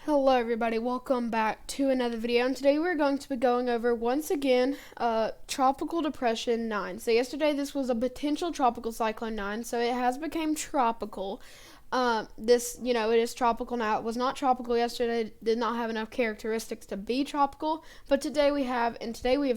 Hello everybody, welcome back to another video, and today we're going to be going over once again Tropical Depression 9. So yesterday this was a potential Tropical Cyclone 9, so it has become tropical. It is tropical now. It was not tropical yesterday, it did not have enough characteristics to be tropical, but today we have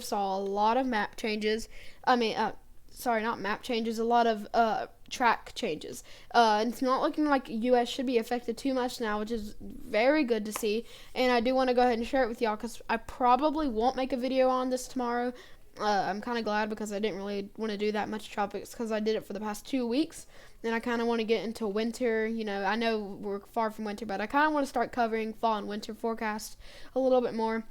saw a lot of map changes. Not map changes, a lot of track changes. It's not looking like U.S. should be affected too much now, which is very good to see. And I do want to go ahead and share it with y'all because I probably won't make a video on this tomorrow. I'm kind of glad because I didn't really want to do that much tropics because I did it for the past 2 weeks. And I kind of want to get into winter. I know we're far from winter, but I kind of want to start covering fall and winter forecasts a little bit more,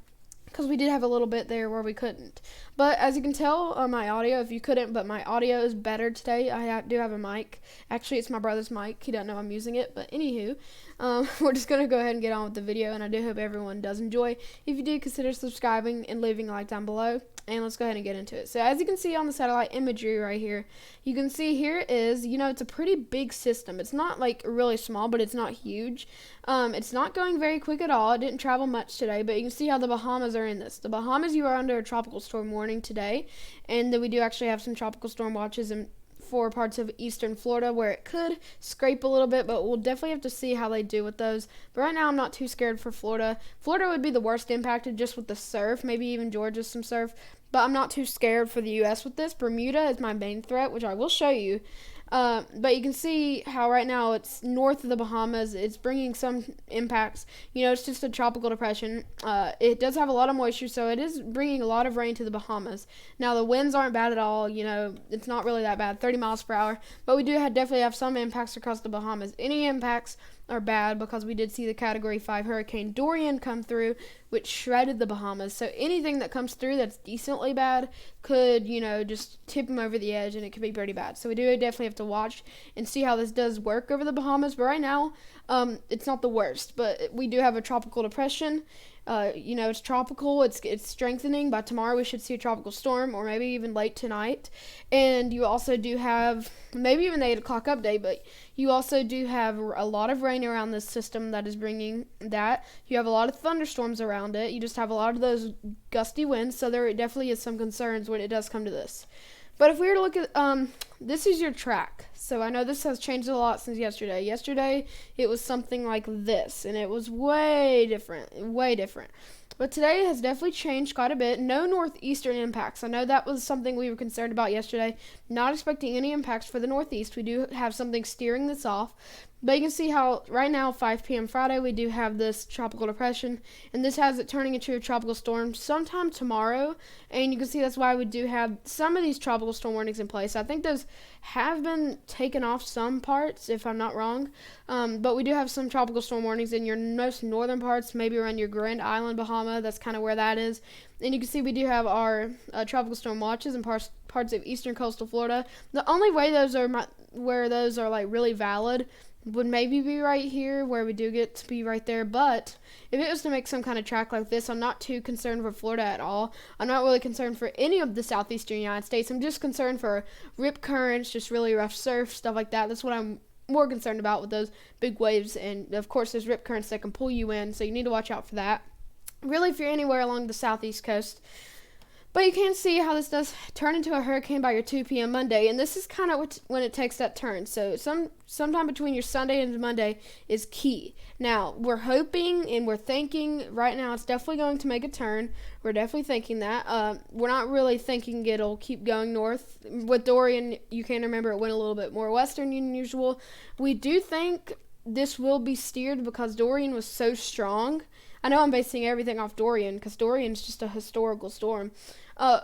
because we did have a little bit there where we couldn't. But as you can tell on my audio, if you couldn't, but my audio is better today. I do have a mic. Actually, it's my brother's mic. He doesn't know I'm using it. But anywho, we're just going to go ahead and get on with the video, and I do hope everyone does enjoy. If you do, consider subscribing and leaving a like down below. And let's go ahead and get into it. So as you can see on the satellite imagery right here, you can see here is, it's a pretty big system. It's not like really small, but it's not huge. It's not going very quick at all. It didn't travel much today, but you can see how the Bahamas are in this. The Bahamas, you are under a tropical storm warning today, and then we do actually have some tropical storm watches in 4 parts of eastern Florida where it could scrape a little bit, but we'll definitely have to see how they do with those. But right now I'm not too scared for Florida. Florida would be the worst impacted just with the surf, maybe even Georgia some surf, but I'm not too scared for the U.S. with this. Bermuda is my main threat, which I will show you. But you can see how right now it's north of the Bahamas. It's bringing some impacts. It's just a tropical depression. It does have a lot of moisture, so it is bringing a lot of rain to the Bahamas. Now, the winds aren't bad at all. It's not really that bad, 30 miles per hour. But we do definitely have some impacts across the Bahamas. Any impacts are bad because we did see the Category 5 Hurricane Dorian come through, which shredded the Bahamas. So anything that comes through that's decently bad could, just tip them over the edge, and it could be pretty bad. So we do definitely have to watch and see how this does work over the Bahamas. But right now, it's not the worst. But we do have a tropical depression. It's tropical. It's strengthening. By tomorrow, we should see a tropical storm, or maybe even late tonight. And you also do have maybe even the 8 o'clock update, but you also do have a lot of rain around this system that is bringing that. You have a lot of thunderstorms around it. You just have a lot of those gusty winds, so there definitely is some concerns when it does come to this. But if we were to look at, this is your track. So I know this has changed a lot since yesterday. Yesterday, it was something like this, and it was way different. But today it has definitely changed quite a bit. No northeastern impacts. I know that was something we were concerned about yesterday. Not expecting any impacts for the northeast. We do have something steering this off. But you can see how right now, 5 p.m. Friday, we do have this tropical depression, and this has it turning into a tropical storm sometime tomorrow. And you can see that's why we do have some of these tropical storm warnings in place. I think those have been taken off some parts, if I'm not wrong. But we do have some tropical storm warnings in your most northern parts, maybe around your Grand Island, Bahama. That's kind of where that is. And you can see we do have our tropical storm watches in parts of eastern coastal Florida. The only way those are like really valid would maybe be right here, where we do get to be right there. But if it was to make some kind of track like this, I'm not too concerned for Florida at all. I'm not really concerned for any of the southeastern United States. I'm just concerned for rip currents, just really rough surf, stuff like that. That's what I'm more concerned about with those big waves. And of course, there's rip currents that can pull you in, so you need to watch out for that. Really, if you're anywhere along the southeast coast. But you can see how this does turn into a hurricane by your 2 p.m. Monday, and this is kind of when it takes that turn. So sometime between your Sunday and Monday is key. Now, we're hoping and we're thinking right now it's definitely going to make a turn. We're definitely thinking that. We're not really thinking it'll keep going north. With Dorian, you can remember it went a little bit more western than usual. We do think this will be steered because Dorian was so strong. I know I'm basing everything off Dorian because Dorian's just a historical storm.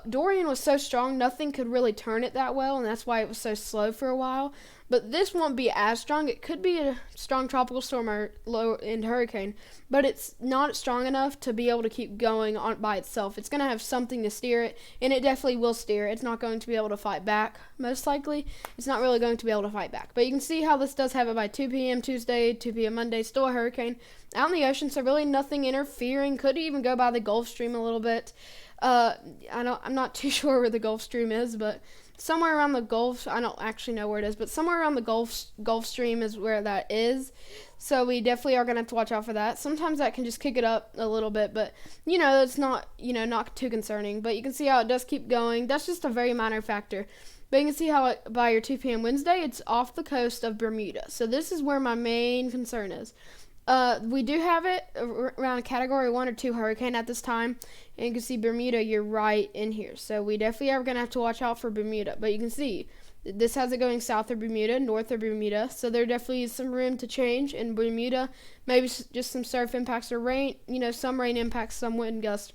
Dorian was so strong, nothing could really turn it that well, and that's why it was so slow for a while. But this won't be as strong. It could be a strong tropical storm or low-end hurricane, but it's not strong enough to be able to keep going on by itself. It's going to have something to steer it, and it definitely will steer. It's not going to be able to fight back, most likely. It's not really going to be able to fight back. But you can see how this does have it by 2 p.m. Tuesday, 2 p.m. Monday, still a hurricane. Out in the ocean, so really nothing interfering. Could even go by the Gulf Stream a little bit. I'm not too sure where the Gulf Stream is, but somewhere around the Gulf. I don't actually know where it is, but somewhere around the Gulf Stream is where that is. So we definitely are gonna have to watch out for that. Sometimes that can just kick it up a little bit, but it's not not too concerning. But you can see how it does keep going. That's just a very minor factor. But you can see how by your 2 p.m. Wednesday, it's off the coast of Bermuda. So this is where my main concern is. We do have it around a Category 1 or 2 hurricane at this time. And you can see Bermuda, you're right in here. So we definitely are going to have to watch out for Bermuda. But you can see this has it going south of Bermuda, north of Bermuda. So there definitely is some room to change in Bermuda. Maybe just some surf impacts or rain, some rain impacts, some wind gusts.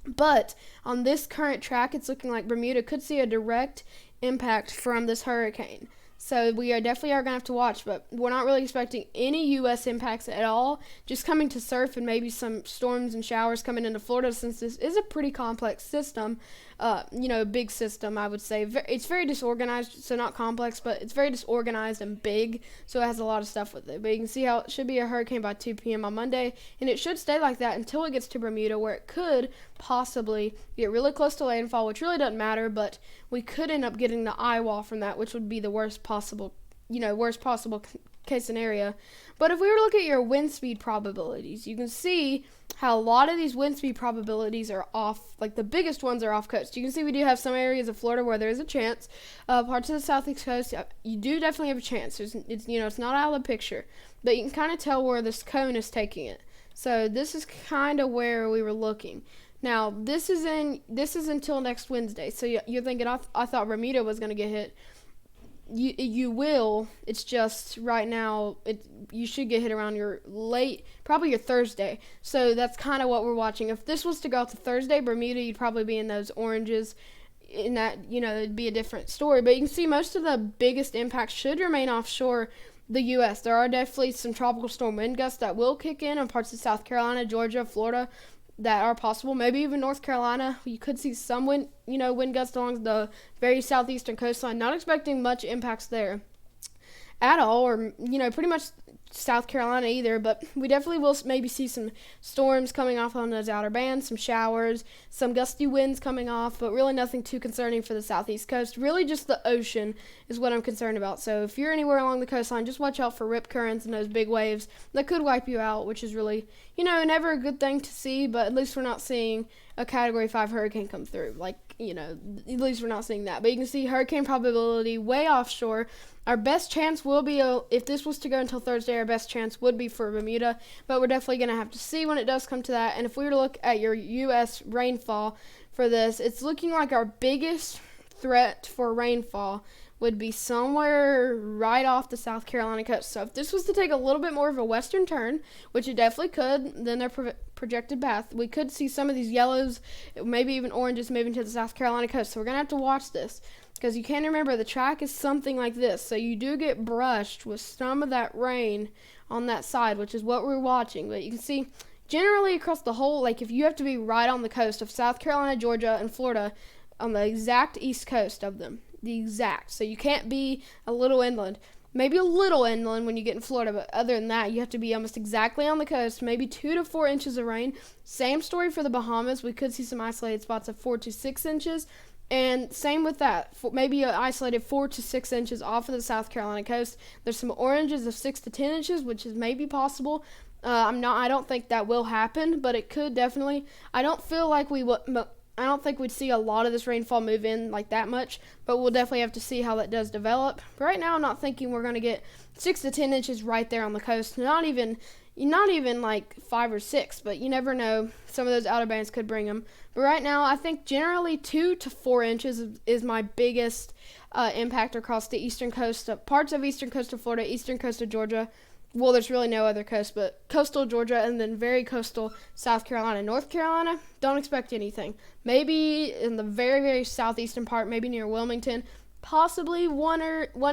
But on this current track, it's looking like Bermuda could see a direct impact from this hurricane. So we definitely are going to have to watch, but we're not really expecting any U.S. impacts at all, just coming to surf and maybe some storms and showers coming into Florida, since this is a pretty complex system, big system, I would say. It's very disorganized, so not complex, but it's very disorganized and big, so it has a lot of stuff with it. But you can see how it should be a hurricane by 2 p.m. on Monday, and it should stay like that until it gets to Bermuda, where it could possibly get really close to landfall, which really doesn't matter, but we could end up getting the eye wall from that, which would be the worst possible case scenario. But if we were to look at your wind speed probabilities, you can see how a lot of these wind speed probabilities are off, like the biggest ones are off coast. You can see we do have some areas of Florida where there is a chance. Parts of the southeast coast, you do definitely have a chance. It's not out of the picture, but you can kind of tell where this cone is taking it. So this is kind of where we were looking. Now, this is until next Wednesday. So you're thinking, I thought Bermuda was going to get hit. You will. It's just right now, you should get hit around probably your Thursday. So that's kind of what we're watching. If this was to go out to Thursday, Bermuda, you'd probably be in those oranges. In that, it'd be a different story. But you can see most of the biggest impacts should remain offshore the U.S. There are definitely some tropical storm wind gusts that will kick in on parts of South Carolina, Georgia, Florida, that are possible. Maybe even North Carolina. You could see some wind gusts along the very southeastern coastline. Not expecting much impacts there at all, or pretty much South Carolina either, but we definitely will maybe see some storms coming off on those outer bands, some showers, some gusty winds coming off, but really nothing too concerning for the southeast coast. Really just the ocean is what I'm concerned about. So if you're anywhere along the coastline, just watch out for rip currents and those big waves that could wipe you out, which is really, never a good thing to see, but at least we're not seeing a Category 5 hurricane come through. At least we're not seeing that. But you can see hurricane probability way offshore. Our best chance will be, if this was to go until Thursday, our best chance would be for Bermuda, but we're definitely going to have to see when it does come to that. And if we were to look at your U.S. rainfall for this, it's looking like our biggest threat for rainfall would be somewhere right off the South Carolina coast. So if this was to take a little bit more of a western turn, which it definitely could, then their projected path, we could see some of these yellows, maybe even oranges moving to the South Carolina coast. So we're going to have to watch this, because you can remember the track is something like this. So you do get brushed with some of that rain on that side, which is what we're watching. But you can see generally across the whole, if you have to be right on the coast of South Carolina, Georgia, and Florida, on the exact east coast of them. So you can't be a little inland. Maybe a little inland when you get in Florida, but other than that, you have to be almost exactly on the coast, maybe 2 to 4 inches of rain. Same story for the Bahamas. We could see some isolated spots of 4 to 6 inches. And same with that, maybe an isolated 4 to 6 inches off of the South Carolina coast. There's some oranges of 6 to 10 inches, which is maybe possible. I don't think that will happen, but it could definitely. I don't think we'd see a lot of this rainfall move in like that much, but we'll definitely have to see how that does develop. But right now, I'm not thinking we're going to get 6 to 10 inches right there on the coast. Not even like 5 or 6, but you never know. Some of those outer bands could bring them. But right now, I think generally 2 to 4 inches is my biggest impact across the eastern coast, parts of eastern coast of Florida, eastern coast of Georgia. Well, there's really no other coast, but coastal Georgia, and then very coastal South Carolina. North Carolina, don't expect anything. Maybe in the very, very southeastern part, maybe near Wilmington, possibly 1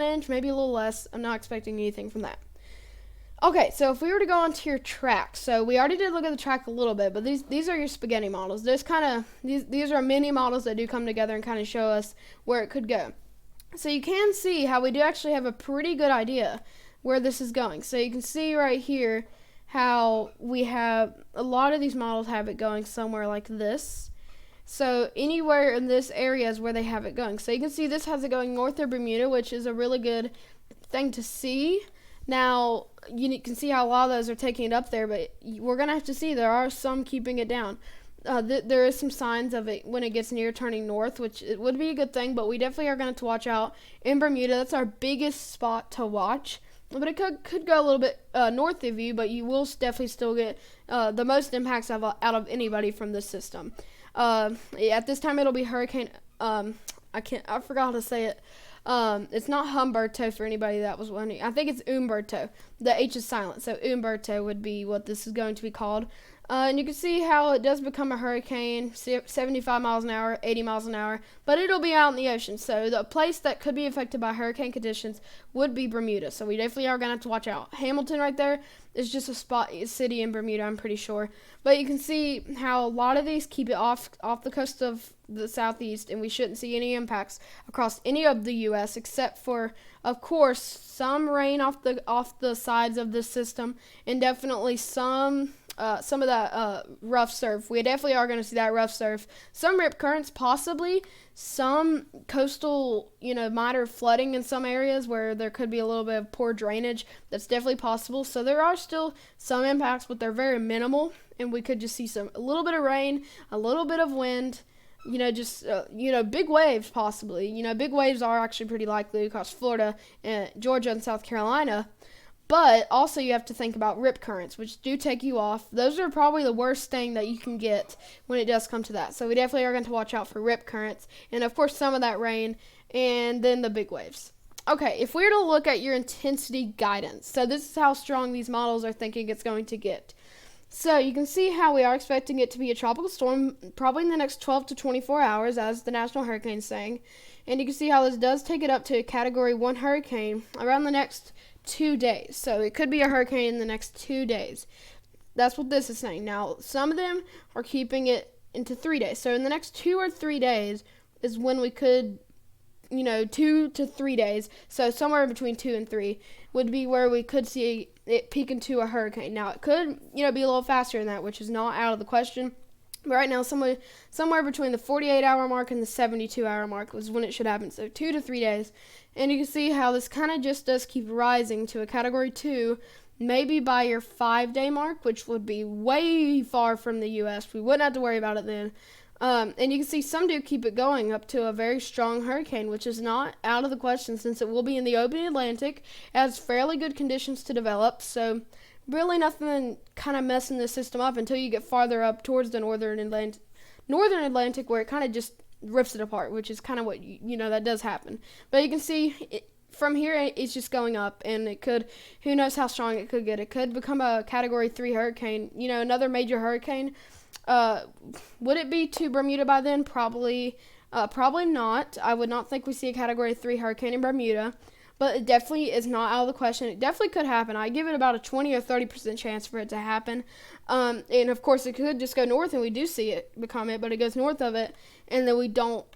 inch, maybe a little less. I'm not expecting anything from that. Okay, so if we were to go onto your track, so we already did look at the track a little bit, but these are your spaghetti models. These are mini models that do come together and kind of show us where it could go. So you can see how we do actually have a pretty good idea where this is going. So you can see right here how we have a lot of these models have it going somewhere like this. So anywhere in this area is where they have it going. So you can see this has it going north of Bermuda, which is a really good thing to see. Now, you can see how a lot of those are taking it up there, but we're going to have to see. There are some keeping it down. There is some signs of it when it gets near turning north, which it would be a good thing, but we definitely are going to have to watch out in Bermuda. That's our biggest spot to watch. But it could go a little bit north of you, but you will definitely still get the most impacts out of anybody from this system. At this time, it'll be Hurricane. I forgot how to say it. It's not Humberto for anybody that was wondering. I think it's Humberto. The H is silent, so Humberto would be what this is going to be called. And you can see how it does become a hurricane, 75 miles an hour, 80 miles an hour, but it'll be out in the ocean. So the place that could be affected by hurricane conditions would be Bermuda. So we definitely are going to have to watch out. Hamilton right there is just a city in Bermuda, I'm pretty sure. But you can see how a lot of these keep it off the coast of the southeast, and we shouldn't see any impacts across any of the U.S. except for, of course, some rain off the sides of this system, and definitely some of that rough surf. We definitely are going to see that rough surf. Some rip currents, possibly. Some coastal, minor flooding in some areas where there could be a little bit of poor drainage. That's definitely possible. So there are still some impacts, but they're very minimal. And we could just see a little bit of rain, a little bit of wind, big waves possibly. Big waves are actually pretty likely across Florida and Georgia and South Carolina. But also you have to think about rip currents, which do take you off. Those are probably the worst thing that you can get when it does come to that. So we definitely are going to watch out for rip currents. And, of course, some of that rain and then the big waves. Okay, if we were to look at your intensity guidance. So this is how strong these models are thinking it's going to get. So you can see how we are expecting it to be a tropical storm probably in the next 12 to 24 hours, as the National Hurricane is saying. And you can see how this does take it up to a Category 1 hurricane around the next 2 days. So it could be a hurricane in the next 2 days. That's what this is saying. Now, some of them are keeping it into 3 days. So in the next 2 or 3 days is when we could, 2 to 3 days. So somewhere between 2 and 3 would be where we could see it peak into a hurricane. Now, it could, be a little faster than that, which is not out of the question. But right now, somewhere between the 48-hour mark and the 72-hour mark was when it should happen. So 2 to 3 days. And you can see how this kind of just does keep rising to a Category 2, maybe by your 5-day mark, which would be way far from the U.S. We wouldn't have to worry about it then. And you can see some do keep it going up to a very strong hurricane, which is not out of the question since it will be in the open Atlantic. It has fairly good conditions to develop, so really nothing kind of messing the system up until you get farther up towards the northern Atlantic, where it kind of just rips it apart, which is kind of what, that does happen. But you can see from here, it's just going up, and it could, who knows how strong it could get. It could become a Category 3 hurricane, another major hurricane. Would it be to Bermuda by then? Probably not. I would not think we see a Category 3 hurricane in Bermuda, but it definitely is not out of the question. It definitely could happen. I give it about a 20 or 30% chance for it to happen. And of course, it could just go north, and we do see it become it, but it goes north of it, and then we don't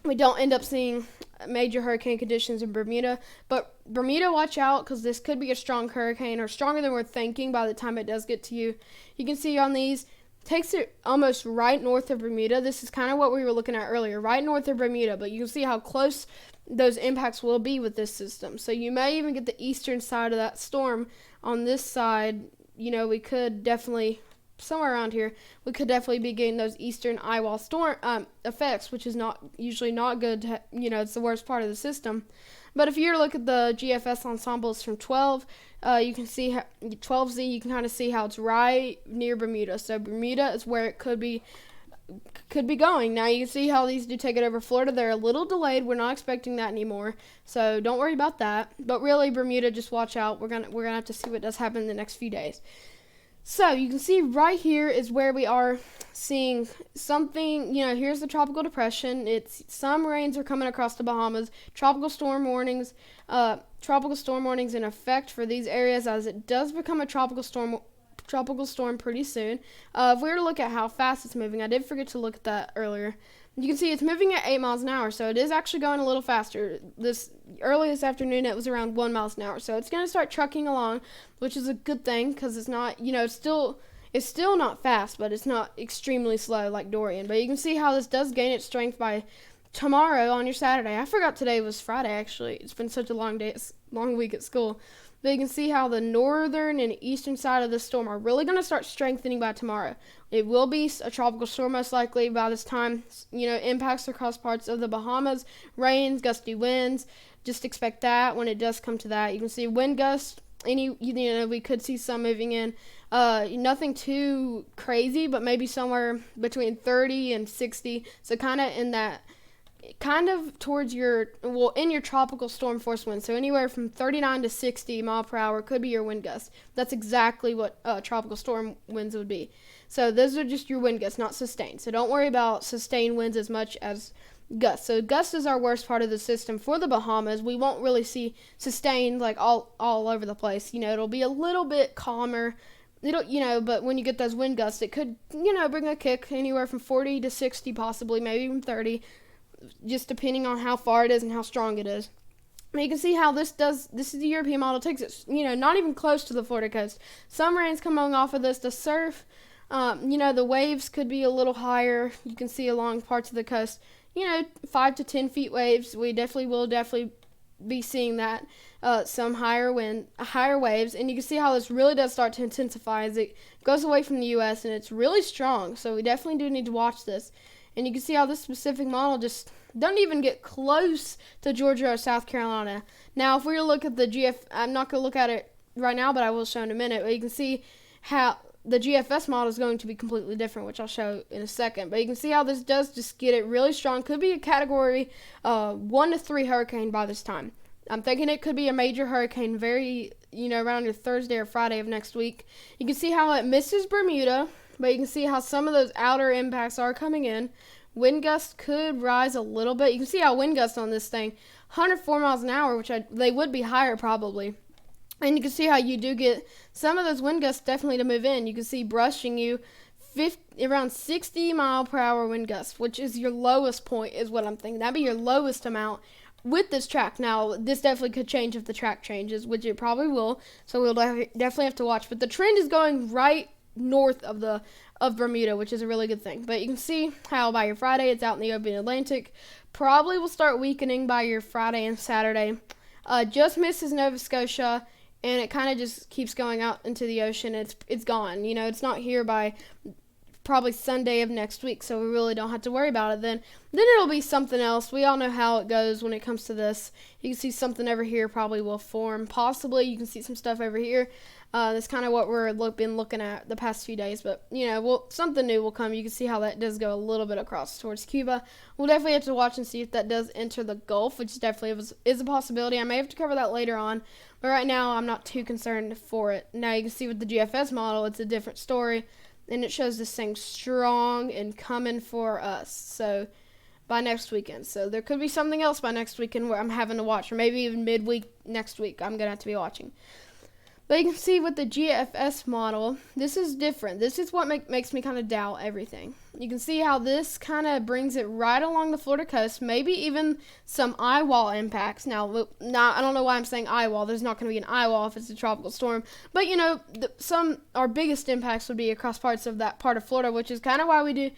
end up seeing major hurricane conditions in Bermuda. But Bermuda, watch out, because this could be a strong hurricane, or stronger than we're thinking by the time it does get to you. You can see on these, takes it almost right north of Bermuda. This is kind of what we were looking at earlier, right north of Bermuda, but you can see how close those impacts will be with this system. So you may even get the eastern side of that storm on this side. We could definitely, somewhere around here, we could definitely be getting those eastern eye wall storm effects, which is usually not good. It's the worst part of the system. But if you look at the GFS ensembles from 12, you can see how 12Z. You can kind of see how it's right near Bermuda. So Bermuda is where it could be going. Now you can see how these do take it over Florida. They're a little delayed. We're not expecting that anymore. So don't worry about that. But really, Bermuda, just watch out. We're gonna have to see what does happen in the next few days. So you can see right here is where we are seeing something. Here's the tropical depression. Some rains are coming across the Bahamas. Tropical storm warnings in effect for these areas as it does become a tropical storm pretty soon. If we were to look at how fast it's moving, I did forget to look at that earlier. You can see it's moving at 8 miles an hour, so it is actually going a little faster. Early this afternoon, it was around 1 mile an hour, so it's going to start trucking along, which is a good thing because it's not, it's It's still not fast, but it's not extremely slow like Dorian. But you can see how this does gain its strength by tomorrow on your Saturday. I forgot today was Friday, actually. It's been such a long week at school. But you can see how the northern and eastern side of the storm are really going to start strengthening by tomorrow. It will be a tropical storm most likely by this time. Impacts across parts of the Bahamas, rains, gusty winds. Just expect that when it does come to that. You can see wind gusts. We could see some moving in. Nothing too crazy, but maybe somewhere between 30 and 60. So kind of towards in your tropical storm force wind. So anywhere from 39 to 60 mile per hour could be your wind gust. That's exactly what tropical storm winds would be. So those are just your wind gusts, not sustained. So don't worry about sustained winds as much as gusts. So gust is our worst part of the system for the Bahamas. We won't really see sustained like all over the place. It'll be a little bit calmer. But when you get those wind gusts, it could, bring a kick anywhere from 40 to 60, possibly, maybe even 30. Just depending on how far it is and how strong it is. And you can see how this is the European model. It takes it, not even close to the Florida coast. Some rain's coming off of this. The surf, the waves could be a little higher. You can see along parts of the coast, 5 to 10 feet waves. We will definitely be seeing that. Some higher waves. And you can see how this really does start to intensify as it goes away from the U.S. and it's really strong. So we definitely do need to watch this. And you can see how this specific model just doesn't even get close to Georgia or South Carolina. Now, if we were to look at the I'm not going to look at it right now, but I will show in a minute. But you can see how the GFS model is going to be completely different, which I'll show in a second. But you can see how this does just get it really strong. Could be a category 1 to 3 hurricane by this time. I'm thinking it could be a major hurricane around your Thursday or Friday of next week. You can see how it misses Bermuda. But you can see how some of those outer impacts are coming in. Wind gusts could rise a little bit. You can see how wind gusts on this thing, 104 miles an hour, which they would be higher probably. And you can see how you do get some of those wind gusts definitely to move in. You can see brushing you around 60 mile per hour wind gusts, which is your lowest point is what I'm thinking. That'd be your lowest amount with this track. Now, this definitely could change if the track changes, which it probably will. So we'll definitely have to watch. But the trend is going right north of Bermuda, which is a really good thing. But you can see how by your Friday it's out in the open Atlantic. Probably will start weakening by your Friday and Saturday. Just misses Nova Scotia, and it kind of just keeps going out into the ocean. It's gone. It's not here by probably Sunday of next week, so we really don't have to worry about it then. Then it'll be something else. We all know how it goes when it comes to this. You can see something over here probably will form. Possibly you can see some stuff over here. That's kind of what we've been looking at the past few days. But, something new will come. You can see how that does go a little bit across towards Cuba. We'll definitely have to watch and see if that does enter the Gulf, which definitely is a possibility. I may have to cover that later on. But right now, I'm not too concerned for it. Now, you can see with the GFS model, it's a different story. And it shows this thing strong and coming for us. So, by next weekend. So, there could be something else by next weekend where I'm having to watch. Or maybe even midweek next week, I'm going to have to be watching. But you can see with the GFS model, this is different. This is what makes me kind of doubt everything. You can see how this kind of brings it right along the Florida coast, maybe even some eye wall impacts. Now I don't know why I'm saying eye wall. There's not going to be an eye wall if it's a tropical storm. But, our biggest impacts would be across parts of that part of Florida, which is kind of why we do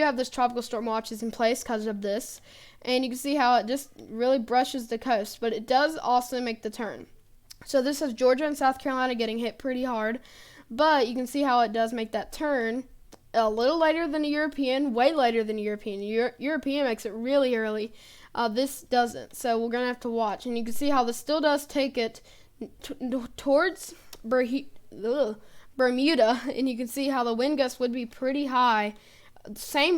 have this tropical storm watches in place because of this. And you can see how it just really brushes the coast. But it does also make the turn. So this has Georgia and South Carolina getting hit pretty hard, but you can see how it does make that turn a little later than a European, way later than a European. European makes it really early. This doesn't, so we're going to have to watch. And you can see how this still does take it towards Bermuda, and you can see how the wind gusts would be pretty high.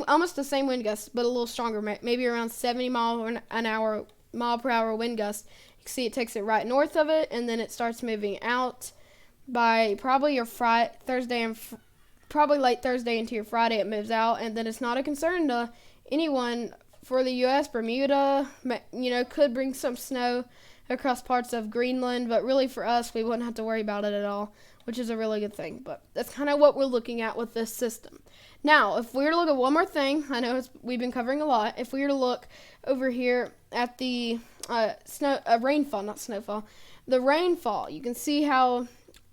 Almost the same wind gusts, but a little stronger, maybe around 70 mile per hour wind gusts. See, it takes it right north of it, and then it starts moving out by probably your Thursday and probably late Thursday into your Friday. It moves out, and then it's not a concern to anyone for the U.S. Bermuda, could bring some snow across parts of Greenland, but really for us, we wouldn't have to worry about it at all, which is a really good thing. But that's kind of what we're looking at with this system. Now, if we were to look at one more thing, I know we've been covering a lot. If we were to look over here at the rainfall, not snowfall, the rainfall, you can see how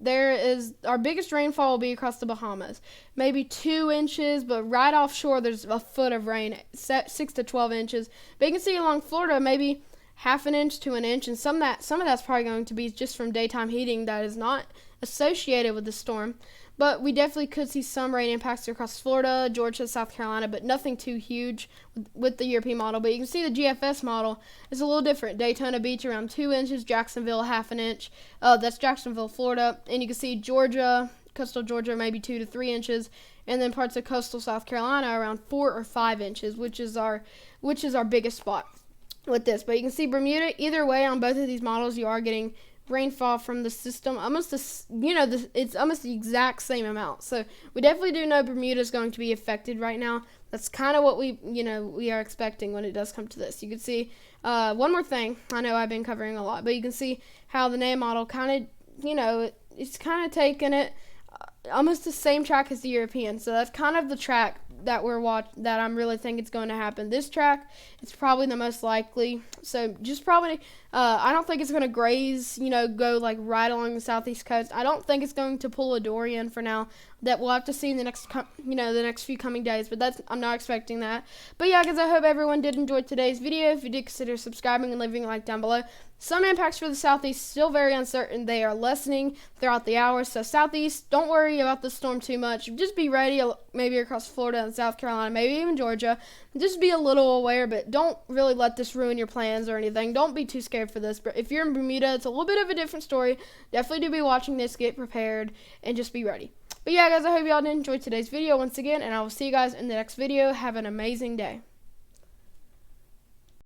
our biggest rainfall will be across the Bahamas, maybe 2 inches, but right offshore there's a foot of rain, 6 to 12 inches. But you can see along Florida maybe half an inch to an inch, and some of that's probably going to be just from daytime heating that is not associated with the storm. But we definitely could see some rain impacts across Florida, Georgia, South Carolina, but nothing too huge with the European model. But you can see the GFS model is a little different. Daytona Beach around 2 inches, Jacksonville half an inch. That's Jacksonville, Florida. And you can see Georgia, coastal Georgia, maybe 2 to 3 inches. And then parts of coastal South Carolina around 4 or 5 inches, which is our biggest spot with this. But you can see Bermuda, either way on both of these models, you are getting rainfall from the system, it's almost the exact same amount. So we definitely do know Bermuda is going to be affected right now. That's kind of what we are expecting when it does come to this. You can see one more thing. I know I've been covering a lot, but you can see how the NAM model kind of, it's kind of taking it almost the same track as the European. So that's kind of the track that that I'm really think it's going to happen. This track, it's probably the most likely. So just probably, I don't think it's going to graze, go like right along the southeast coast. I don't think it's going to pull a Dorian for now. That we'll have to see in the next few coming days. But I'm not expecting that. But yeah, guys, I hope everyone did enjoy today's video. If you did, consider subscribing and leaving a like down below. Some impacts for the southeast still very uncertain. They are lessening throughout the hours. So southeast, don't worry about the storm too much. Just be ready, maybe across Florida and South Carolina, maybe even Georgia. Just be a little aware, but don't really let this ruin your plans or anything. Don't be too scared for this. But if you're in Bermuda, it's a little bit of a different story. Definitely do be watching this, get prepared, and just be ready. But yeah, guys, I hope y'all did enjoy today's video once again, and I will see you guys in the next video. Have an amazing day.